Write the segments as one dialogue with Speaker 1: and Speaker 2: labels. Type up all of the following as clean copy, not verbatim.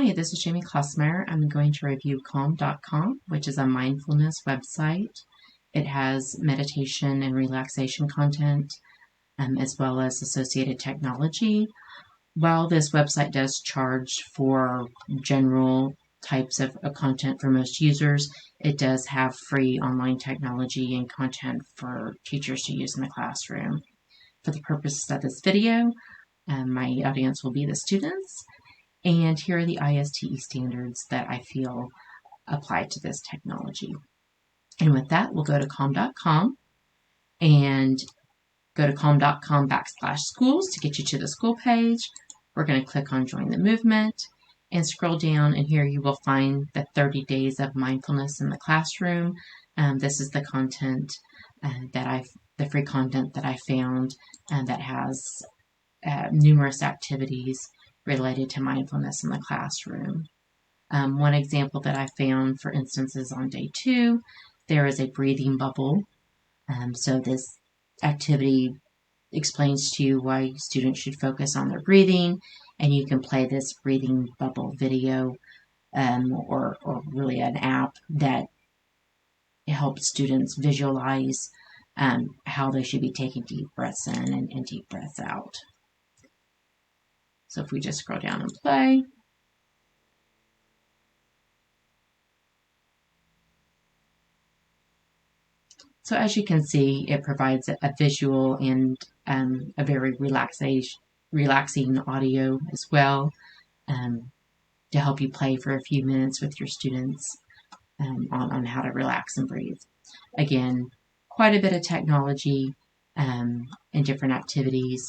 Speaker 1: Hi, this is Jamie Klossmeyer. I'm going to review Calm.com, which is a mindfulness website. It has meditation and relaxation content, as well as associated technology. While this website does charge for general types of content for most users, it does have free online technology and content for teachers to use in the classroom. For the purposes of this video, my audience will be the students. And here are the ISTE standards that I feel apply to this technology. And with that, we'll go to Calm.com and go to Calm.com/schools to get you to the school page. We're going to click on Join the Movement and scroll down, and here you will find the 30 days of mindfulness in the classroom. This is the content the free content that I found that has numerous activities related to mindfulness in the classroom. One example that I found, for instance, is on day 2. There is a breathing bubble. So this activity explains to you why students should focus on their breathing, and you can play this breathing bubble video or really an app that helps students visualize how they should be taking deep breaths in and deep breaths out. So if we just scroll down and play. So as you can see, it provides a visual and a very relaxing audio as well to help you play for a few minutes with your students on how to relax and breathe. Again, quite a bit of technology and different activities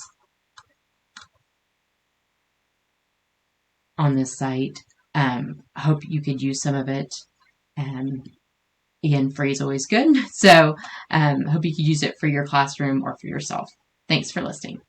Speaker 1: on this site. I hope you could use some of it. Again, free is always good. So hope you could use it for your classroom or for yourself. Thanks for listening.